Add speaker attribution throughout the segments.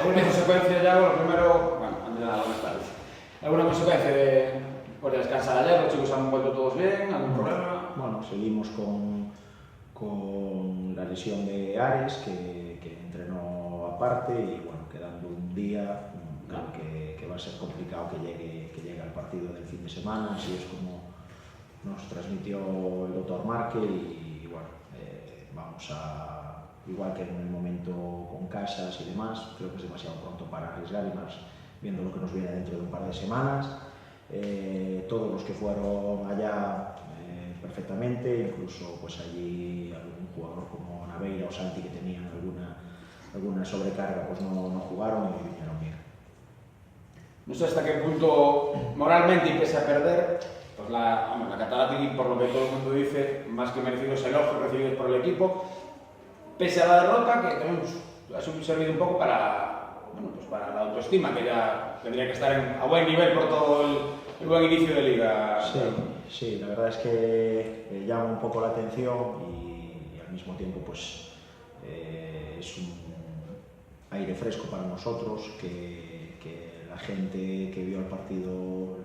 Speaker 1: ¿Alguna consecuencia ya? Bueno, primero, bueno, antes de nada, buenas tardes. ¿Alguna consecuencia de descansar ayer? ¿Los chicos han vuelto todos bien? ¿Algún problema?
Speaker 2: Bueno, seguimos con la lesión de Ares, que entrenó aparte, y bueno, quedando un día, creo que va a ser complicado que llegue al partido del fin de semana, así es como nos transmitió el doctor Marque, y bueno, vamos a, igual que en el momento con Casas y demás, creo que es demasiado pronto para arriesgar, y más viendo lo que nos viene dentro de un par de semanas. Todos los que fueron allá perfectamente, incluso pues allí algún jugador como Naveira o Santi que tenían alguna sobrecarga, pues no jugaron y vinieron bien.
Speaker 1: No sé hasta qué punto moralmente y pese a perder, pues la Catarati, por lo que todo el mundo dice, más que merecidos elogios recibidos por el equipo, pese a la derrota, que también ha servido un poco para, bueno, pues para la autoestima, que ya tendría que estar a buen nivel por todo el buen inicio de liga.
Speaker 2: Sí, la verdad es que llama un poco la atención, y al mismo tiempo pues es un aire fresco para nosotros que la gente que vio el partido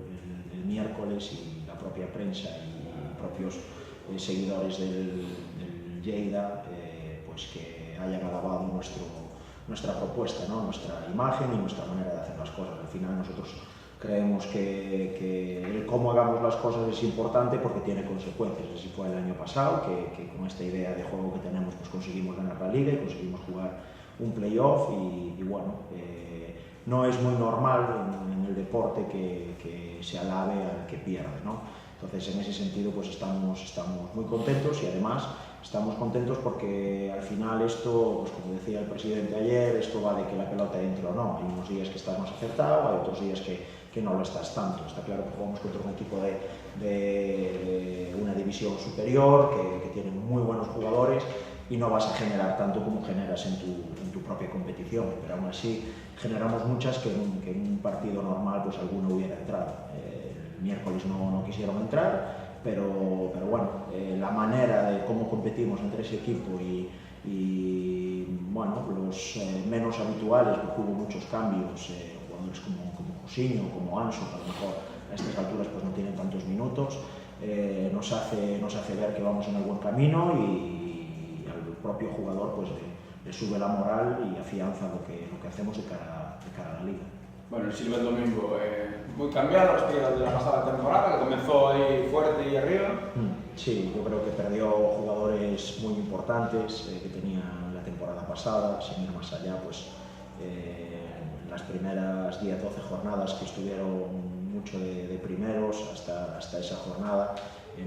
Speaker 2: el miércoles, y la propia prensa y propios seguidores del Lleida, pues que hayan alabado nuestra propuesta, ¿no? Nuestra imagen y nuestra manera de hacer las cosas. Al final nosotros creemos que el cómo hagamos las cosas es importante porque tiene consecuencias. Así fue el año pasado, que con esta idea de juego que tenemos pues conseguimos ganar la liga y conseguimos jugar un playoff, y bueno, no es muy normal en el deporte que se alabe al que pierde, ¿no? Entonces, en ese sentido, pues estamos muy contentos, y además estamos contentos porque al final esto, pues como decía el presidente ayer, esto va de que la pelota entre o no. Hay unos días que estás más acertado, hay otros días que no lo estás tanto. Está claro que jugamos contra un equipo de una división superior, que tiene muy buenos jugadores, y no vas a generar tanto como generas en tu propia competición, pero aún así generamos muchas que en un partido normal pues alguno hubiera entrado. El miércoles no quisieron entrar, pero bueno, la manera de cómo competimos entre ese equipo y bueno, los menos habituales, porque hubo muchos cambios, jugadores como Josiño, como Anso, que a lo mejor a estas alturas pues no tienen tantos minutos, nos hace ver que vamos en el buen camino, y al propio jugador pues le sube la moral y afianza lo que hacemos de cara a la liga.
Speaker 1: Bueno, el Silva el domingo muy cambiado respecto de la pasada temporada, que comenzó ahí fuerte y arriba.
Speaker 2: Sí, yo creo que perdió jugadores muy importantes que tenían la temporada pasada. Sin ir más allá, pues en las primeras 10-12 jornadas que estuvieron mucho de primeros hasta esa jornada,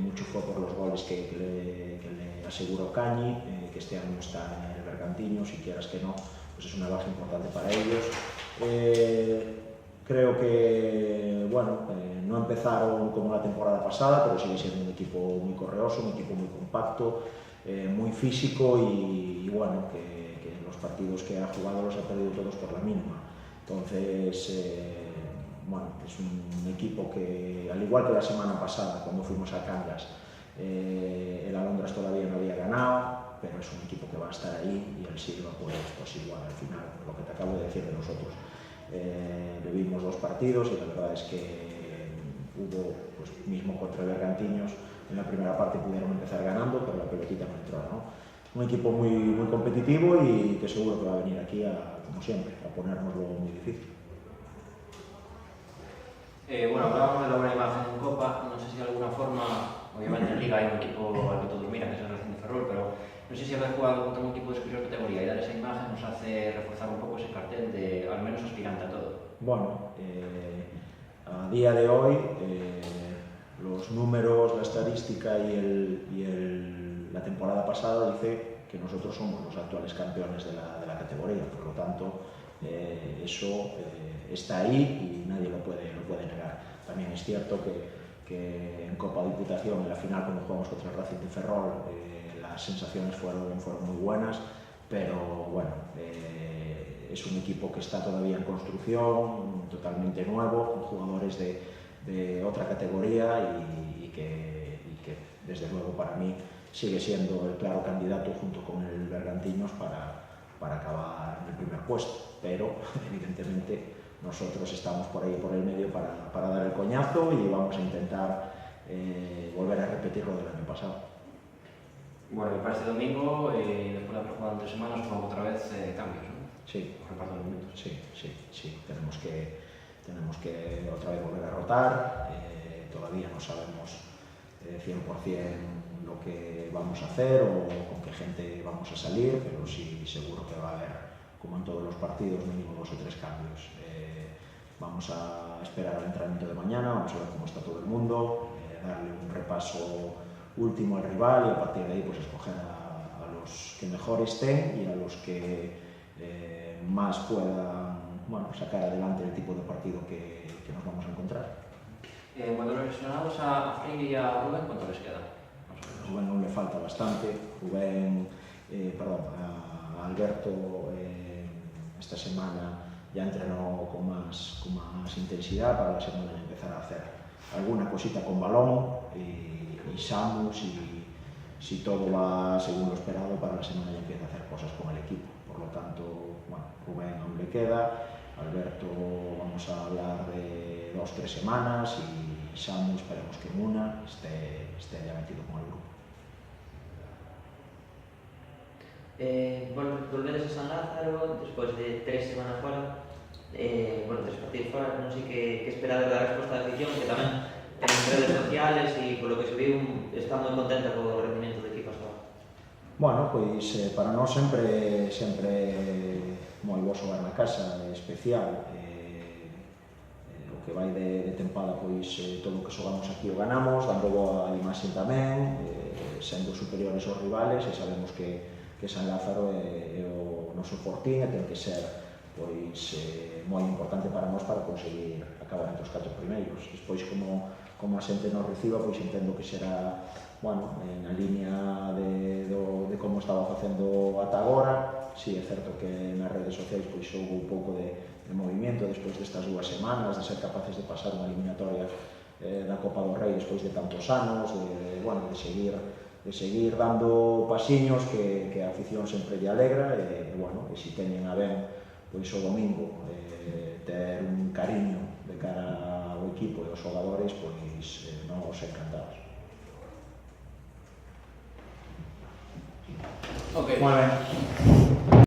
Speaker 2: mucho fue por los goles que le aseguró Cañi, que este año está en el Bergantiños, si quieras que no, pues es una baja importante para ellos. Creo que, bueno, no empezaron como la temporada pasada, pero sigue siendo un equipo muy correoso, un equipo muy compacto, muy físico, y bueno, que los partidos que ha jugado los ha perdido todos por la mínima. Entonces, bueno, es un equipo que, al igual que la semana pasada, cuando fuimos a Cangas, el Alondras todavía no había ganado, pero es un equipo que va a estar ahí, y el Silva pues igual, al final, lo que te acabo de decir de nosotros. Vivimos 2 partidos, y la verdad es que hubo, pues mismo contra el Bergantiños, en la primera parte pudieron empezar ganando, pero la pelotita no entró, ¿no? Un equipo muy competitivo, y que seguro que va a venir aquí, como siempre, a ponérnoslo muy difícil.
Speaker 3: Bueno, hablábamos de la buena imagen en Copa. No sé si de alguna forma, obviamente en Liga hay un equipo al que todos miran, que es el Racing de Ferrol, pero no sé si haber jugado contra un equipo de superior categoría y dar esa imagen nos hace reforzar un poco ese cartel de al menos aspirante a todo.
Speaker 2: Bueno, a día de hoy los números, la estadística y la temporada pasada dice que nosotros somos los actuales campeones de la categoría, por lo tanto eso está ahí y nadie lo puede negar. También es cierto que en Copa Diputación, en la final, cuando jugamos contra el Racing de Ferrol, las sensaciones fueron muy buenas, pero bueno, es un equipo que está todavía en construcción, totalmente nuevo, con jugadores de otra categoría, y que desde luego para mí sigue siendo el claro candidato junto con el Bergantiños para acabar en el primer puesto, pero evidentemente nosotros estamos por ahí por el medio para dar el coñazo y vamos a intentar volver a repetir lo del año pasado.
Speaker 3: Bueno, y para este domingo, después de haber jugado 3 semanas, hubo otra vez cambios, ¿no?
Speaker 2: Sí.
Speaker 3: Reparto de minutos.
Speaker 2: Sí. Tenemos que otra vez volver a rotar. Todavía no sabemos 100% lo que vamos a hacer o con qué gente vamos a salir, pero sí seguro que va a haber, como en todos los partidos, mínimo 2 o 3 cambios. Vamos a esperar al entrenamiento de mañana, vamos a ver cómo está todo el mundo, darle un repaso último al rival y a partir de ahí pues escoger a los que mejor estén y a los que más puedan sacar adelante el tipo de partido que nos vamos a encontrar.
Speaker 3: Cuando los lesionados a Freire y a Rubén, ¿cuánto les queda?
Speaker 2: A Rubén aún le falta bastante. A Alberto esta semana ya entrenó con más intensidad para la semana empezar a hacer alguna cosita con balón y Samu, si todo va según lo esperado, para la semana ya empieza a hacer cosas con el equipo. Por lo tanto, Rubén aún le queda, Alberto vamos a hablar de 2 o 3 semanas y Samu esperemos que en una esté ya metido con el grupo.
Speaker 4: Volvedes a San Lázaro despois de 3 semanas fora, 3 partidos fora, non sei que esperar da resposta da afición, que tamén en redes sociales e polo que se viu está moi contenta co rendimento do equipo hasta agora.
Speaker 2: Bueno, pois para nós sempre moi bo xogar na casa, é especial. O que vai de tempada, pois todo o que xogamos aquí o ganamos, dando boa imaxe tamén, sendo superiores aos rivales, e sabemos que San Lázaro é o noso fortín e ten que ser pois moi importante para nós para conseguir acabar entre os 4 primeiros. Despois, como a xente nos reciba, pois entendo que será na línea de como estaba facendo ata agora. Si é certo que nas redes sociais pois houve un pouco de movimento despois destas 2 semanas, de ser capaces de pasar unha eliminatoria da Copa do Rei despois de tantos anos, de seguir dando pasiños que a afición sempre lle alegra e se teñen a ben pois o domingo ter un cariño de cara ao equipo e aos xogadores, pois nos encantados.
Speaker 1: Ok.
Speaker 2: Moi ben.